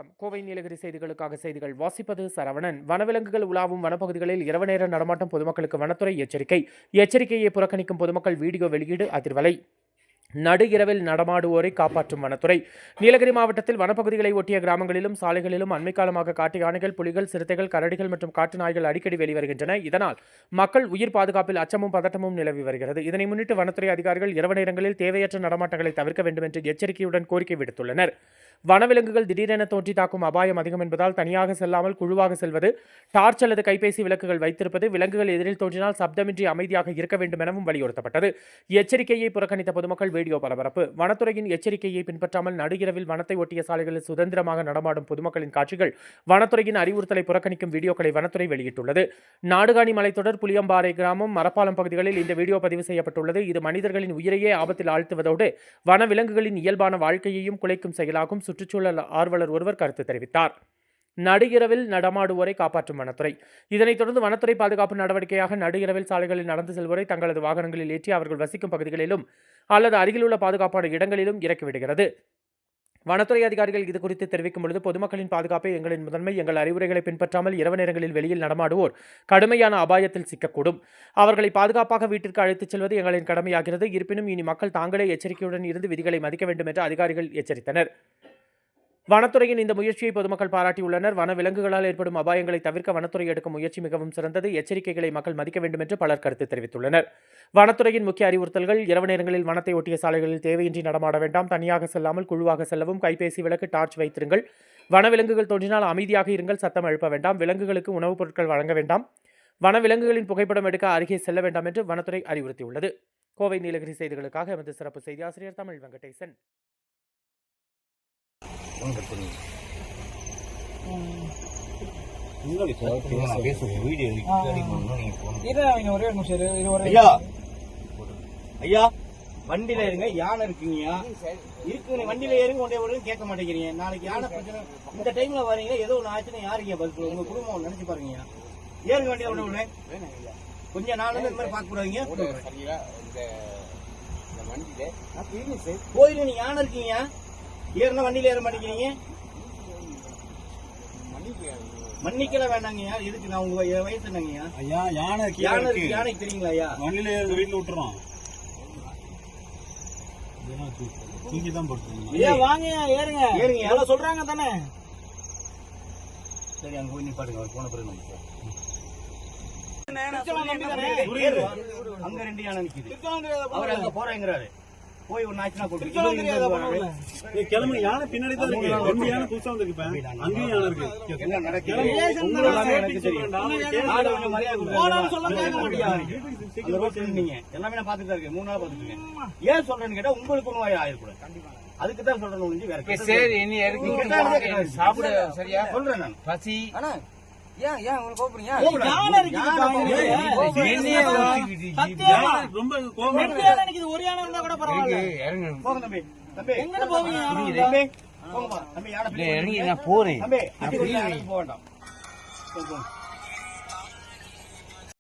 வணக்கம். கோவை நீலகிரி செய்திகளுக்காக செய்திகள் வாசிப்பது சரவணன். வனவிலங்குகள் உலாவும் வனப்பகுதிகளில் இரவு நேர நடமாட்டம் பொதுமக்களுக்கு வனத்துறை எச்சரிக்கை. எச்சரிக்கையை புறக்கணிக்கும் பொதுமக்கள் வீடியோ வெளியீடு அதிர்வலை. நடு இரவில் நடமாடுவோரை காப்பாற்றும் வனத்துறை. நீலகிரி மாவட்டத்தில் வனப்பகுதிகளை ஒட்டிய கிராமங்களிலும் சாலைகளிலும் அண்மை காலமாக காட்டு யானைகள், புலிகள், சிறுத்தைகள், கரடிகள் மற்றும் காட்டு நாய்கள் அடிக்கடி வெளிவருகின்றன. இதனால் மக்கள் உயிர் பாதுகாப்பில் அச்சமும் பதட்டமும் நிலவி வருகிறது. இதனை முன்னிட்டு வனத்துறை அதிகாரிகள் இரவு நேரங்களில் தேவையற்ற நடமாட்டங்களை தவிர்க்க வேண்டும் என்று எச்சரிக்கையுடன் கோரிக்கை விடுத்துள்ளனர். வனவிலங்குகள் திடீரென தோன்றி தாக்கும் அபாயம் அதிகம் என்பதால் தனியாக செல்லாமல் குழுவாக செல்வது, டார்ச் அல்லது கைபேசி விளக்குகள் வைத்திருப்பது, விலங்குகள் எதிரில் தோன்றினால் சப்தமின்றி அமைதியாக இருக்க வேண்டும் எனவும் வலியுறுத்தப்பட்டது. எச்சரிக்கையை புறக்கணித்த பொதுமக்கள் வீடியோ பரபரப்பு. வனத்துறையின் எச்சரிக்கையை பின்பற்றாமல் நடுஇரவில் வனத்தை ஒட்டிய சாலைகளில் சுதந்திரமாக நடமாடும் பொதுமக்களின் காட்சிகள், வனத்துறையின் அறிவுறுத்தலை புறக்கணிக்கும் வீடியோக்களை வனத்துறை வெளியிட்டுள்ளது. நாடுகாணி மலைத்தொடர், புளியம்பாறை கிராமம், மரப்பாலம் பகுதிகளில் இந்த வீடியோ பதிவு செய்யப்பட்டுள்ளது. இது மனிதர்களின் உயிரையே ஆபத்தில் ஆழ்த்துவதோடு வனவிலங்குகளின் இயல்பான வாழ்க்கையையும் குலைக்கும் செயலாகும். சுற்றுச்சூழல் ஆர்வலர் ஒருவர் கருத்து தெரிவித்தார். நடு இரவில் நடமாடுவோரை காப்பாற்றும் வனத்துறை. இதனைத் தொடர்ந்து வனத்துறை பாதுகாப்பு நடவடிக்கையாக நடு இரவில் சாலைகளில் நடந்து செல்வோரை தங்களது வாகனங்களில் ஏற்றி அவர்கள் வசிக்கும் பகுதிகளிலும் அல்லது அருகிலுள்ள பாதுகாப்பான இடங்களிலும் இறக்கிவிடுகிறது. வனத்துறை அதிகாரிகள் இதுகுறித்து தெரிவிக்கும் பொழுது, பொதுமக்களின் பாதுகாப்பே எங்களின் முதன்மை. எங்கள் அறிவுரைகளை பின்பற்றாமல் இரவு நேரங்களில் வெளியில் நடமாடுவோர் கடுமையான அபாயத்தில் சிக்கக்கூடும். அவர்களை பாதுகாப்பாக வீட்டிற்கு அழைத்துச் செல்வது எங்களின் கடமையாகிறது. இருப்பினும் இனி மக்கள் தாங்களே எச்சரிக்கையுடன் இருந்து விதிகளை மதிக்க வேண்டும் என்று அதிகாரிகள் எச்சரித்தனர். வனத்துறையின் இந்த முயற்சியை பொதுமக்கள் பாராட்டியுள்ளனர். வன விலங்குகளால் ஏற்படும் அபாயங்களை தவிர்க்க வனத்துறை எடுக்கும் முயற்சி மிகவும் சிறந்தது. எச்சரிக்கைகளை மக்கள் மதிக்க வேண்டும் என்று பலர் கருத்து தெரிவித்துள்ளனர். வனத்துறையின் முக்கிய அறிவுறுத்தல்கள்: இரவு நேரங்களில் வனத்தை ஒட்டிய சாலைகளில் தேவையின்றி நடமாட வேண்டாம். தனியாக செல்லாமல் குழுவாக செல்லவும். கைபேசி விளக்கு, டார்ச் வைத்திருங்கள். வனவிலங்குகள் தோன்றினால் அமைதியாக இருங்கள். சத்தம் எழுப்ப வேண்டாம். விலங்குகளுக்கு உணவுப் பொருட்கள் வழங்க வேண்டாம். வனவிலங்குகளின் புகைப்படம் எடுக்க அருகே செல்ல வேண்டாம் என்று வனத்துறை அறிவுறுத்தியுள்ளது. கோவை நீலகிரி செய்திகளுக்காக எமது சிறப்பு செய்தி ஆசிரியர் தமிழ் வெங்கடேசன். ஐயா, வண்டியில இருங்க, யானை இருக்குங்கய்யா, இருக்கு, வண்டியில ஏறுங்க, ஒன்றே ஒரு கேட்க மாட்டேங்கிறீங்க. நாளைக்கு யானை பிரச்சனை இந்த டைம்ல வரீங்க, ஏதோ ஒன்று ஆச்சுன்னா யாருங்க பதில்? உங்க குடும்பம் நினைச்சு பாருங்கய்யா. ஏறுங்க வண்டியில ஒன்று கொஞ்சம் நாள் இந்த மாதிரி பார்க்க கூடாதுங்க. கோயில நீ யானை இருக்கீங்க, ஏறுனா வண்டியில ஏற மாட்டேங்கிறீங்க. மன்னிக்கல வேண்டாங்கய்யா. எதுக்கு? நான் உங்க வயசு என்னங்கய்யா? ஐயா, யானைக்கு தெரியுங்களா ஐயா? வண்டியில ஏற வீட்டுல விட்டுறோம். தூங்கிதான் போட்டு வாங்க, ஏறுங்க ஏறுங்க. எவ்வளவு சொல்றாங்க தானே? சரி, அங்க போய் நிப்பாட்டுங்க. அவர் போன பிறகு அங்க 2 யானை நிக்குது. அவர் அங்க போறேங்கிறாரு. போய் ஒரு நாச்சுனா போட்டு கிளம்பு. யானை பின்னாடி தான் இருக்கு. 2 யானை புதுசா வந்துருக்கு. அங்கேயும் யானை இருக்கு. என்ன நடக்குது எல்லாமே நான் பாத்துட்டு இருக்கேன். 3 நாள் பாத்துட்டு இருக்கேன். ஏன் சொல்றேன்னு கேட்டா உங்களுக்கு ஒன்றும் ஆயிருக்கூடாது. அதுக்கு தான் சொல்றேன். ஒழிஞ்சு வேற சாப்பிட சரியா சொல்றேன் நான். பசி ஏன் உங்களுக்கு கோபுறீங்க? ரொம்ப கோபம். ஒரு யானை இருந்தா கூட பரவாயில்ல. போங்க தம்பி. தம்பி எங்க போவீங்க? தம்பி போங்கப்பா. தம்பி யானை போறேன். தம்பி போக வேண்டாம்.